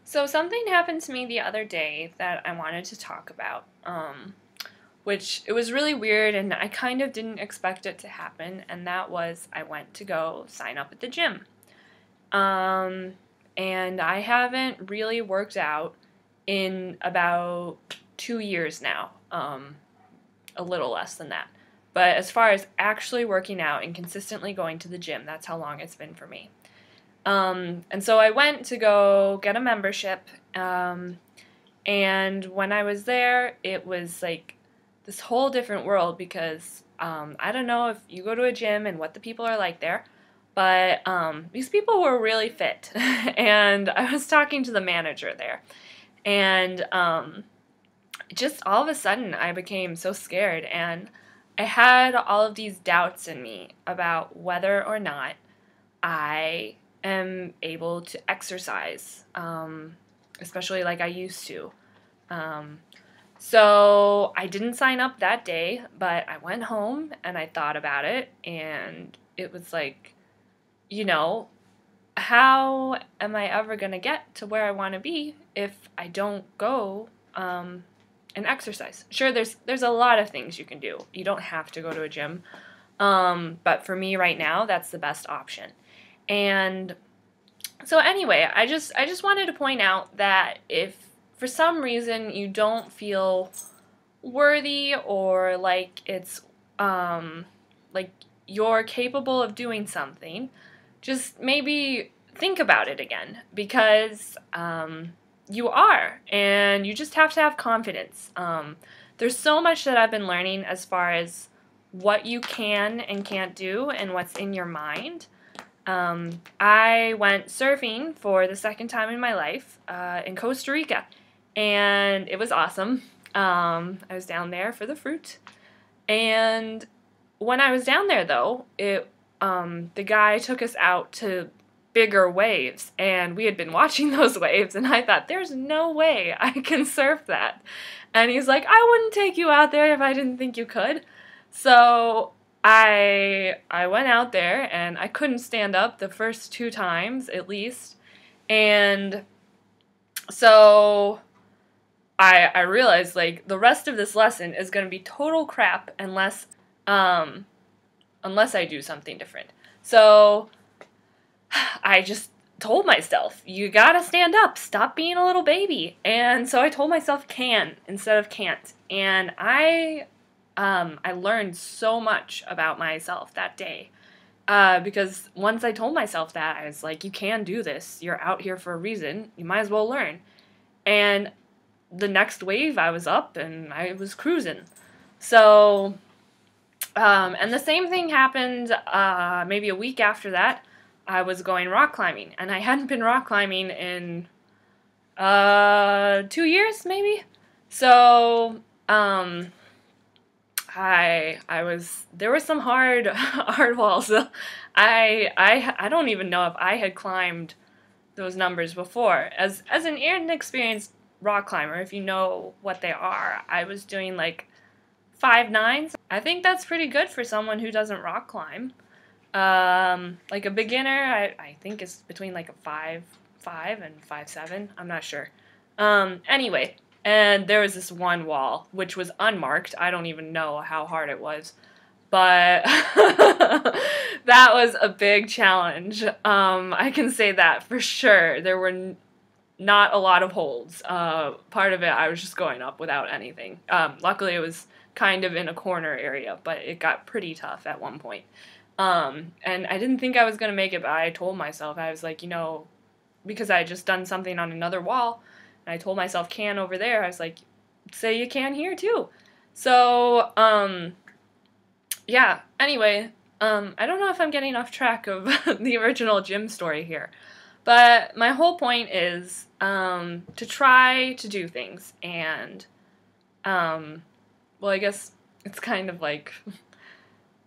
So something happened to me the other day that I wanted to talk about, which it was really weird and I kind of didn't expect it to happen, and that was I went to go sign up at the gym. Um, and I haven't really worked out in about 2 years now, a little less than that. But as far as actually working out and consistently going to the gym, that's how long it's been for me. And so I went to go get a membership, and when I was there, it was like this whole different world because I don't know if you go to a gym and what the people are like there, but these people were really fit, and I was talking to the manager there, and just all of a sudden I became so scared, and I had all of these doubts in me about whether or not I am able to exercise, especially like I used to. Um, so I didn't sign up that day, but I went home and I thought about it, and it was like, you know, how am I ever going to get to where I want to be if I don't go and exercise? Sure, there's a lot of things you can do. You don't have to go to a gym. But for me right now, that's the best option. And so anyway, I just wanted to point out that if for some reason you don't feel worthy or like it's like you're capable of doing something, just maybe think about it again, because you are, and you just have to have confidence. There's so much that I've been learning as far as what you can and can't do and what's in your mind. I went surfing for the second time in my life in Costa Rica, and it was awesome. I was down there for the fruit, and when I was down there, though, the guy took us out to bigger waves, and we had been watching those waves, and I thought, there's no way I can surf that. And he's like, I wouldn't take you out there if I didn't think you could. So I went out there, and I couldn't stand up the first 2 times at least, and so I realized, like, the rest of this lesson is going to be total crap unless I do something different. So I just told myself, you gotta stand up, stop being a little baby. And so I told myself can instead of can't. And I learned so much about myself that day. Because once I told myself that, I was like, you can do this. You're out here for a reason. You might as well learn. And the next wave, I was up and I was cruising. So, and the same thing happened maybe a week after that. I was going rock climbing, and I hadn't been rock climbing in 2 years, maybe. So, there were some hard hard walls. I don't even know if I had climbed those numbers before. As an inexperienced rock climber, if you know what they are, I was doing like 5.9s. I think that's pretty good for someone who doesn't rock climb. Like a beginner, I think is between like a 5.5 and 5.7. I'm not sure. Anyway, and there was this one wall which was unmarked. I don't even know how hard it was, but that was a big challenge. I can say that for sure. There were not a lot of holds. Part of it, I was just going up without anything. Luckily, it was kind of in a corner area, but it got pretty tough at one point. And I didn't think I was going to make it, but I told myself, I was like, because I had just done something on another wall, and I told myself can over there, I was like, say you can here too. So, yeah, anyway, I don't know if I'm getting off track of the original gym story here, but my whole point is, to try to do things, and, well, I guess it's kind of like,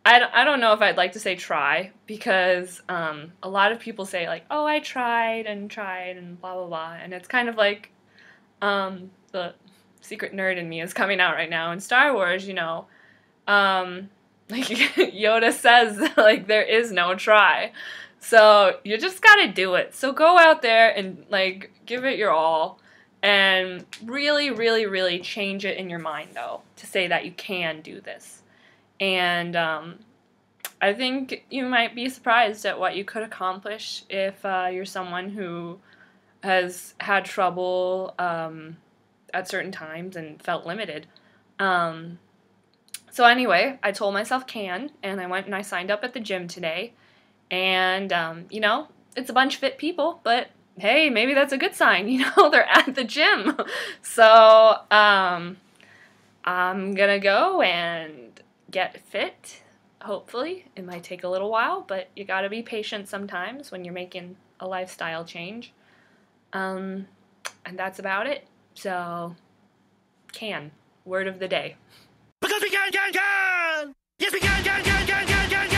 I don't know if I'd like to say try, because a lot of people say, like, oh, I tried and blah, blah, blah, and it's kind of like the secret nerd in me is coming out right now. In Star Wars, like Yoda says, like, there is no try. So you just gotta do it. So go out there and like give it your all and really, really, really change it in your mind though to say that you can do this. And I think you might be surprised at what you could accomplish if you're someone who has had trouble at certain times and felt limited. So anyway, I told myself can, and I went and I signed up at the gym today. And, you know, it's a bunch of fit people, but hey, maybe that's a good sign, you know, they're at the gym. So I'm gonna go and get fit, hopefully. It might take a little while, but you gotta be patient sometimes when you're making a lifestyle change. And that's about it. So, can. Word of the day. Because we can! Yes, we can!